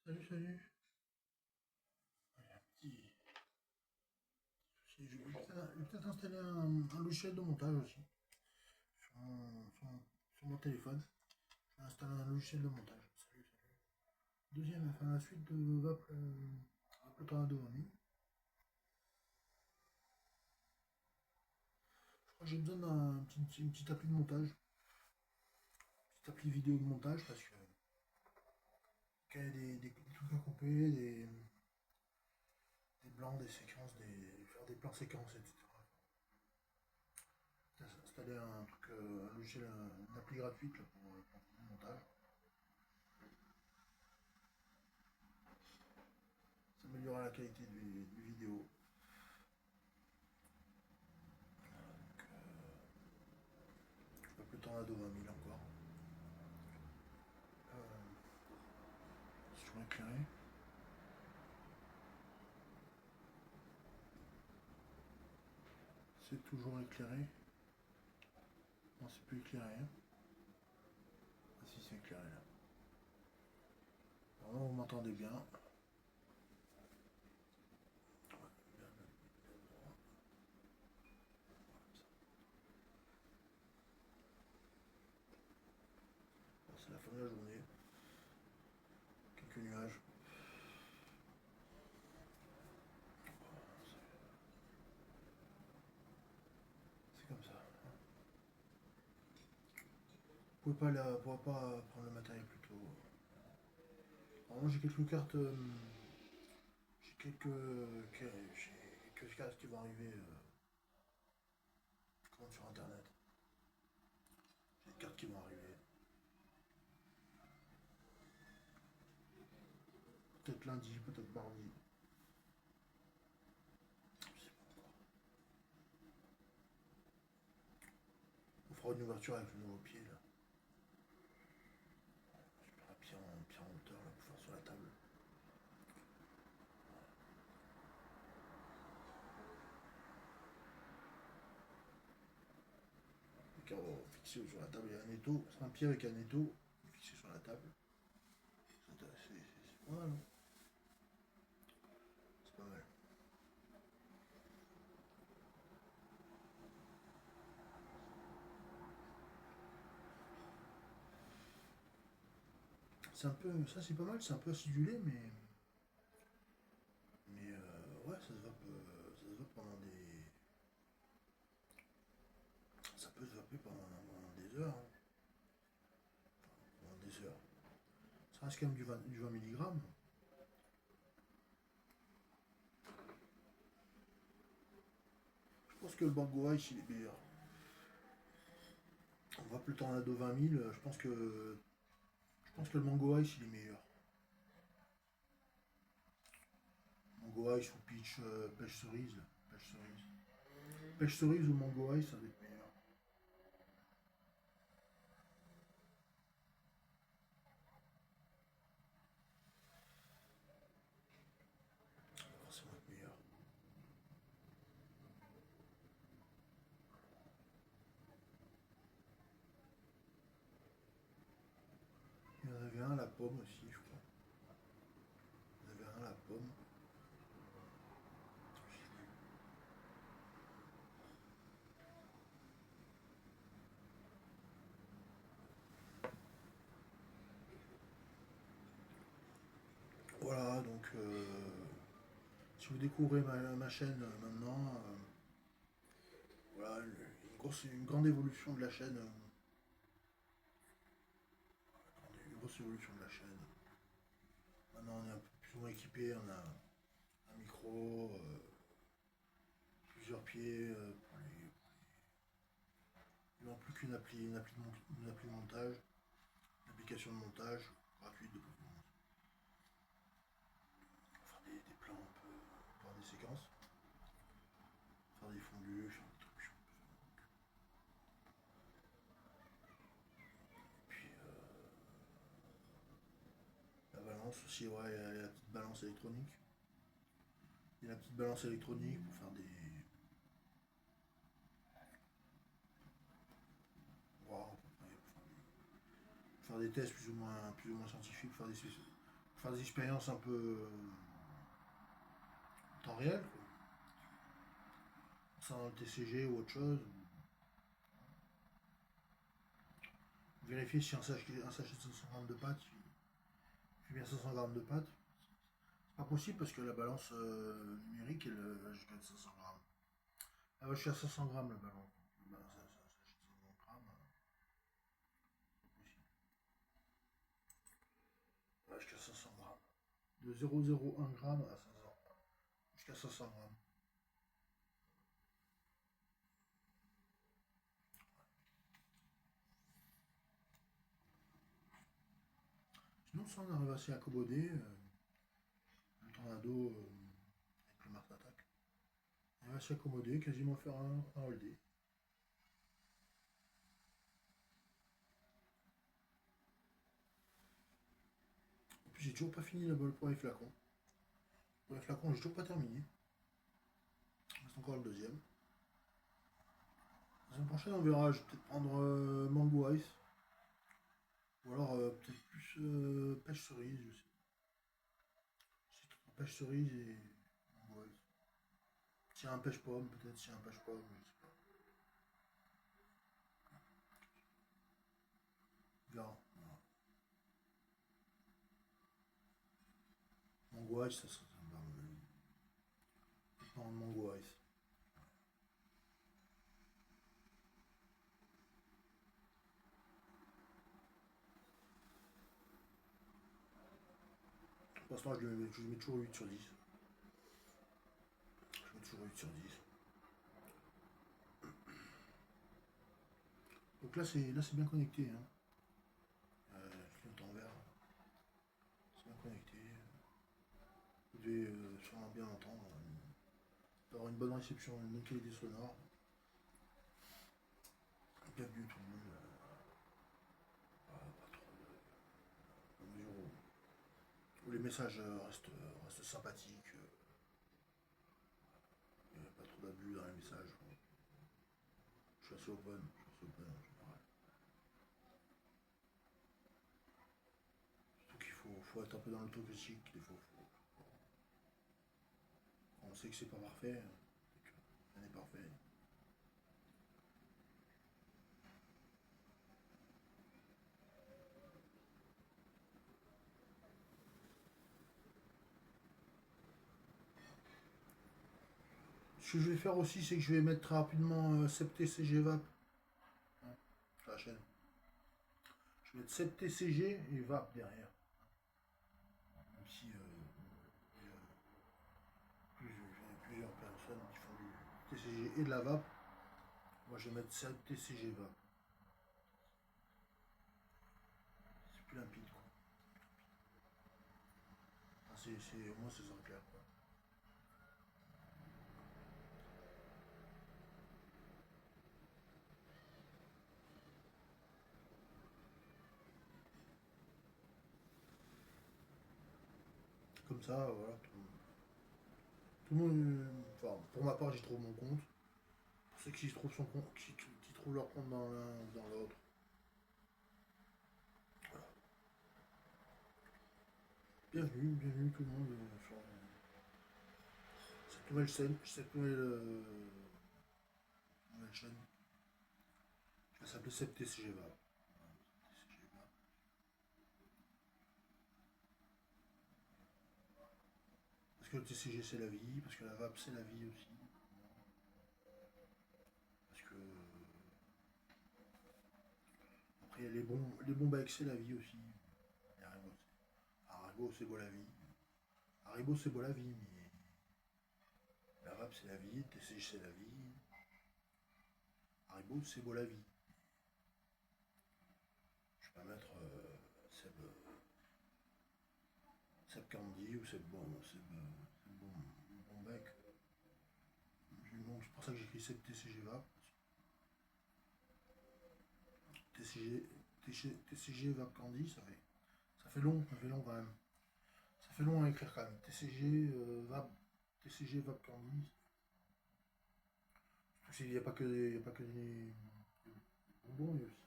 Salut, salut. Ouais, un petit souci. Je vais peut-être installer un logiciel de montage aussi sur mon téléphone. Je vais installer un logiciel de montage. Salut, salut. Deuxième, enfin la suite de Vaple Tornado 2000. Je crois que j'ai besoin une petite appli de montage, une petite appli vidéo de montage parce que quand il y a des trucs à couper, des blancs, des séquences, faire des plans séquences, etc. Installer un truc, un logiciel, une appli gratuite là, pour le montage. Ça améliorera la qualité du vidéo. Donc, pas plus Tornado 20 000 encore. Euh, c'est toujours éclairé. C'est toujours éclairé. Non, c'est plus éclairé. Hein. Ah si, c'est éclairé là. Alors, vous m'entendez bien. Ouais, bien, bien, bon, c'est la fin de la journée. Quelques nuages. C'est comme ça. Vous pouvez pas prendre le matériel plus tôt. Alors, moi j'ai quelques cartes. J'ai quelques cartes qui vont arriver sur internet. J'ai des cartes qui vont arriver. Peut-être lundi, peut-être mardi. Je sais pas encore. On fera une ouverture avec le nouveau pied là. Je prends un pied en hauteur là, pour faire sur la table. Le carreau fixé sur la table, il y a un étau. C'est un pied avec un étau fixé sur la table. C'est pas mal, hein. C'est pas mal. C'est un peu. Ça c'est pas mal, c'est un peu acidulé, ouais, ça se va pendant des. Ça peut se vaper pendant des heures, hein. Pendant des heures. Ça reste quand même du 20 mg. Je pense que le Bango Ice il est meilleur. On va plus le Tornado 20 000, je pense que le Mango Ice il est meilleur. Mango Ice ou pêche cerise, là. Pêche cerise. Pêche cerise ou Mango Ice, ça va être meilleur. Ça va forcément être meilleur. Il y en avait un à la pomme aussi, je crois. Il y en avait un à la pomme. Voilà, donc si vous découvrez ma chaîne maintenant, voilà, une grande évolution de la chaîne. Une grosse évolution de la chaîne. Maintenant on est un peu plus ou moins équipé, on a un micro, plusieurs pieds il ne manque plus une appli de montage, une application de montage gratuite de performance. Faire des plans un peu, faire des séquences, faire des fondus, faire des trucs. Puis la balance aussi, ouais, il y a la petite balance électronique. Il y a la petite balance électronique pour faire des. Voir à peu près, pour faire des tests plus ou moins scientifiques, faire des expériences un peu en temps réel, quoi. Sans le TCG ou autre chose. Vérifier si un sachet de 500 grammes de pâtes fait bien 500 grammes de pâtes. C'est pas possible parce que la balance numérique elle va jusqu'à 500 grammes. Elle va jusqu'à 500 grammes la balance. Un sachet de 500 grammes, c'est pas possible. Elle va jusqu'à 500 grammes. De 0,01 g à 500. Jusqu'à 500 grammes. Sinon, ça, on arrive à s'y accommoder. Le tornado avec le Mars Attack. On va s'y accommoder, quasiment faire un all-day. En plus, j'ai toujours pas fini le premier flacon. Le premier flacon, j'ai toujours pas terminé. Il reste encore le deuxième. La semaine prochaine, on verra. Je vais peut-être prendre Mango Ice. Ou alors peut-être plus pêche cerise, je sais pas. C'est trop pêche cerise et Mango Ice. S'il y a un pêche pomme, peut-être. S'il y a un pêche pomme, je sais pas. On verra. Mango Ice, ça serait sympa, à mon avis. Je vais prendre Mango Ice. Pour l'instant, je mets toujours 8 sur 10. Je mets toujours 8 sur 10. Donc là c'est bien connecté. Hein. Je l'entends vert. C'est bien connecté. Vous devez sûrement bien l'entendre. Avoir une bonne réception, une bonne qualité sonore. Bienvenue tout le monde. Pas trop de mesure où les messages restent sympathiques. Il n'y a pas trop d'abus dans les messages. Je suis assez open. Je suis assez open en général. Surtout qu'il faut être un peu dans l'autocritique. Des fois, on sait que c'est pas parfait. Rien n'est parfait. Ce que je vais faire aussi, c'est que je vais mettre très rapidement CG VAP sur la chaîne. Je vais mettre 7TCG et VAP derrière. Même si il y a plusieurs personnes qui font du TCG et de la VAP, moi je vais mettre 7TCG VAP. C'est plus limpide quoi. Enfin, au moins c'est ça clair quoi. Comme ça, voilà, tout le monde, enfin pour ma part j'y trouve mon compte. Pour ceux qui trouvent son compte, qui trouvent leur compte dans l'un ou dans l'autre. Voilà. Bienvenue tout le monde sur cette nouvelle scène, nouvelle chaîne. Je vais s'appeler 7TCG VAP. Parce que le TCG c'est la vie, parce que la VAP c'est la vie aussi. Parce que après les bons becs c'est la vie aussi. Et Haribo c'est beau la vie. Haribo c'est beau la vie, mais la VAP c'est la vie, le TCG c'est la vie. Haribo c'est beau la vie. Je vais pas mettre Seb Candy ou Seb bon bec. C'est pour ça que j'écris 7 TCG VAP. TCG VAP Candy, ça fait long quand même. Ça fait long à écrire quand même. TCG VAP Candy. Il n'y a pas que des bonbons, il y a aussi.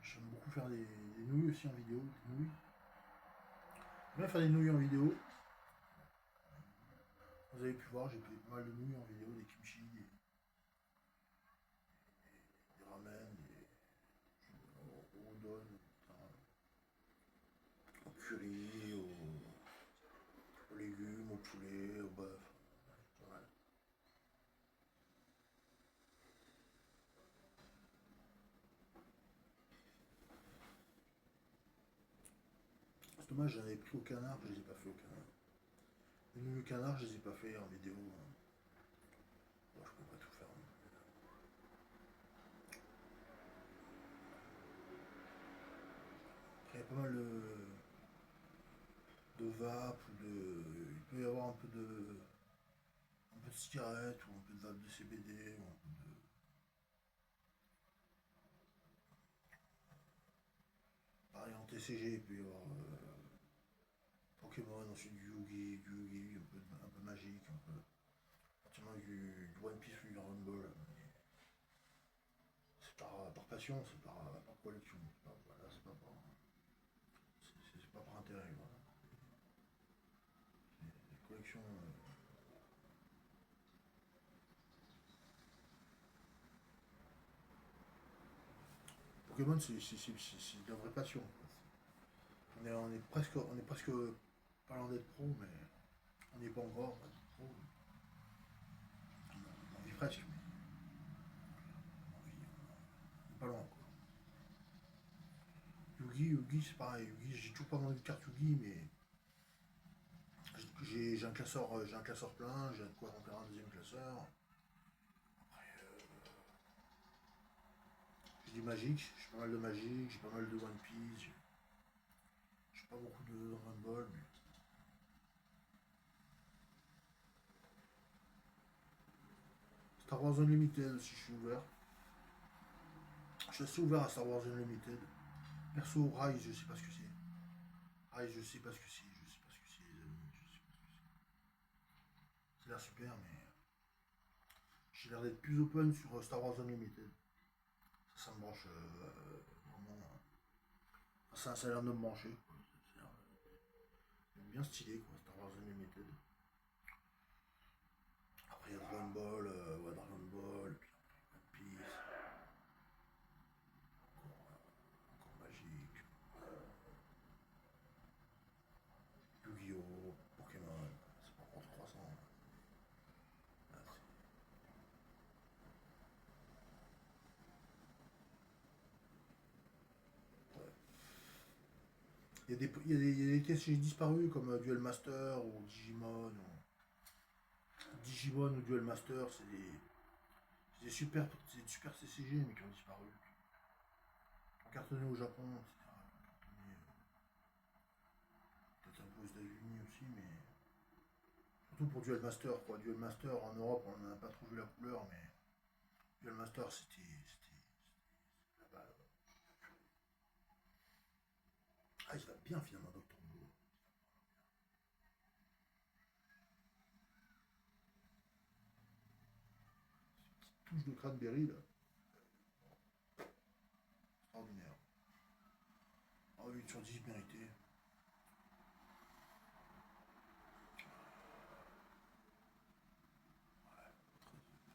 J'aime beaucoup faire des nouilles aussi en vidéo, des nouilles. J'aime bien faire des nouilles en vidéo. Vous avez pu voir, j'ai fait pas mal de nouilles en vidéo, des kimchi, des ramen, des udon, au curry, aux légumes, au poulet, au bœuf. Pas mal. C'est dommage, j'en avais pris au canard, je les ai pas fait au canard. Les nouilles au canard, je les ai pas fait en vidéo. Bon, je peux pas tout faire. Après, il y a pas mal de vape ou de. Il peut y avoir un peu de cigarette ou un peu de vape de CBD ou un peu de. Pareil en TCG, il peut y avoir Pokémon, ensuite du Yugi un peu magique, un peu. Partiellement du One Piece ou du Dragon Ball. C'est par passion, c'est par collection. Voilà, c'est pas par intérêt. Voilà. C'est collection. Pokémon, c'est de la vraie passion. On est presque pas loin d'être pro, mais on n'y est pas encore. On est pro. On vit presque, mais on est pas loin. Quoi. Yugi, c'est pareil. Yugi, j'ai toujours pas vendu de carte Yugi, mais j'ai un classeur plein, j'ai de quoi remplir un deuxième classeur. J'ai du magique, j'ai pas mal de magique, j'ai pas mal de One Piece, j'ai pas beaucoup de Dragon Ball, mais Star Wars Unlimited aussi, je suis ouvert. Je suis assez ouvert à Star Wars Unlimited. Perso, Rise, je sais pas ce que c'est. Rise, je sais pas ce que c'est, je sais pas ce que c'est, les amis, je sais pas ce que c'est. Ça a l'air super, mais j'ai l'air d'être plus open sur Star Wars Unlimited. Ça me branche vraiment. Ça a l'air de me brancher. C'est bien stylé, quoi, Star Wars Unlimited. Après, il y a Dragon Ball, ouais, Dragon Ball, puis One Piece, encore Magique, Yu-Gi-Oh!, Pokémon, c'est pas encore 300. Là, ouais. Il y a des TCG disparus comme Duel Master ou Digimon. Digimon ou Duel Master, c'est des super CCG mais qui ont disparu. Qui ont cartonné au Japon, etc. Qui ont cartonné peut-être un peu aux États-Unis aussi, mais surtout pour Duel Master, quoi. Duel Master en Europe, on n'a pas trop vu la couleur, mais Duel Master, c'était la balle. Ah, il va bien finalement, Doctor Who. Touche de Cranberry, là, extraordinaire. Ah, 8 sur 10 mérité.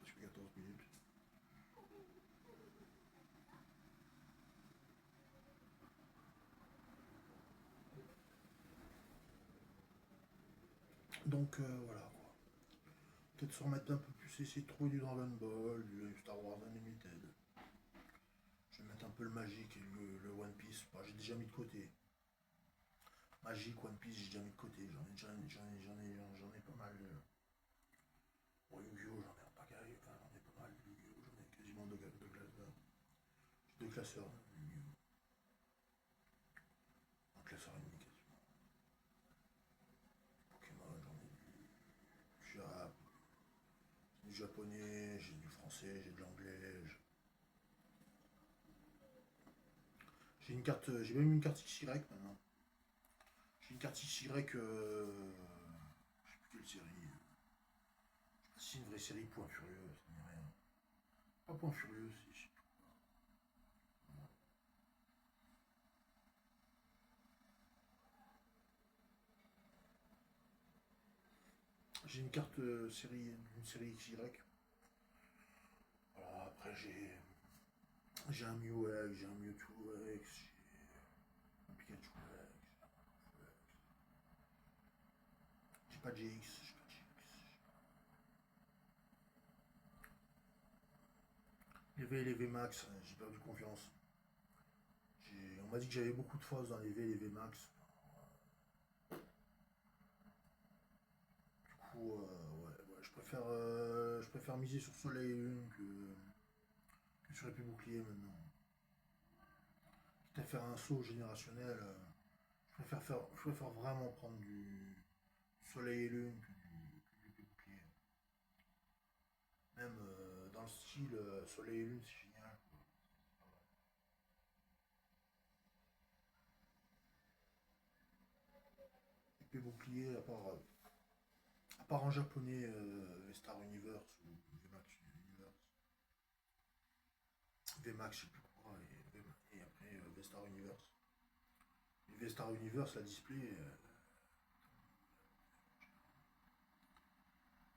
Presque 14 minutes. Donc, voilà, quoi. Peut-être se remettre un peu plus, essayer de trouver du Dragon Ball, du Star Wars Unlimited. Je vais mettre un peu le Magic et le One Piece. Bah, j'ai déjà mis de côté. Magic, One Piece, j'ai déjà mis de côté. J'en ai pas mal. Bon, Yu-Gi-Oh! J'en ai un pagaille. Enfin, j'en ai pas mal. Yu-Gi-Oh! J'en ai quasiment deux classeurs. J'ai deux classeurs. Un classeur et demi quasiment. Pokémon, j'en ai du japonais, j'ai du français, j'ai de l'anglais. J'ai une carte. J'ai même une carte XY maintenant. J'ai une carte XY. Je sais plus quelle série. C'est une vraie série, Point Furieux, ça n'est rien. Pas Point Furieux, c'est. J'ai une carte série, une série XY. Voilà, après j'ai un Mew X, j'ai un Mewtwo X, j'ai un Pikachu X, j'ai pas de GX, j'ai pas de GX. Les V et les V Max, j'ai perdu confiance. On m'a dit que j'avais beaucoup de force dans les V et les V Max. Du coup, ouais, je préfère miser sur Soleil et Lune que sur épée bouclier maintenant. Quitte à faire un saut générationnel, je préfère vraiment prendre du Soleil et Lune que du épée bouclier. Même dans le style Soleil et Lune, c'est génial. Épée bouclier, à part en japonais, Star Universe ou VMAX Universe. VMAX, je sais plus quoi, et après V-Star Universe. Et V-Star Universe, la display,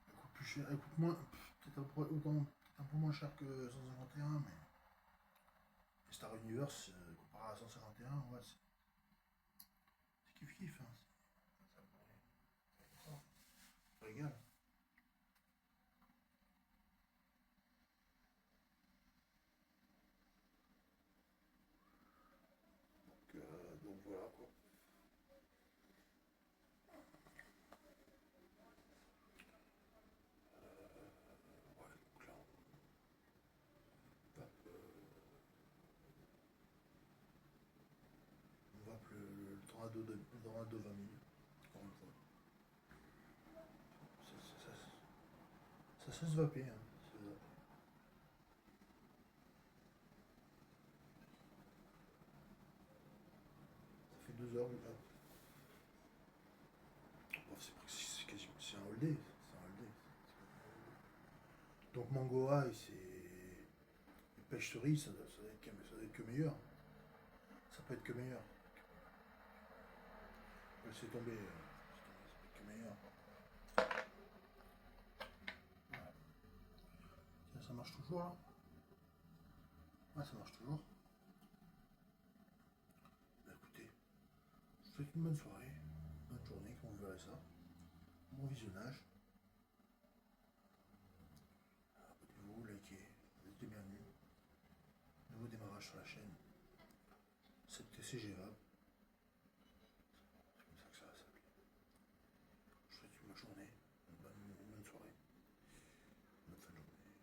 elle coûte plus cher, elle coûte moins, peut-être un peu moins cher que 151, mais V-Star Universe, comparé à 151, ouais, c'est kiff kiff, hein. Ça régale. Donc voilà quoi. Ouais, donc là, on va le tornado 20 000, encore une fois. Ça se vapait, hein. Ça fait 2 heures, là. Bon, c'est un all day. C'est un all day. Donc Mango Eye, c'est. Pêche cerise, ça doit être que meilleur. Ça peut être que meilleur. Laissez tomber. Ça peut être que meilleur. Tiens, ça marche toujours là. Ouais, ça marche toujours. Bah écoutez, je vous souhaite une bonne soirée, bonne journée quand vous verrez ça. Bon visionnage. Abonnez-vous, likez, vous êtes les bienvenus. Nouveau démarrage sur la chaîne. 7TCG Hub. C'est comme ça que ça va s'appeler. Je vous souhaite une bonne journée, une bonne soirée, une bonne fin de journée.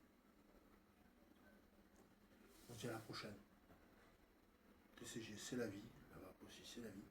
On se dit à la prochaine. TCG, c'est la vie. Là-bas aussi, c'est la vie.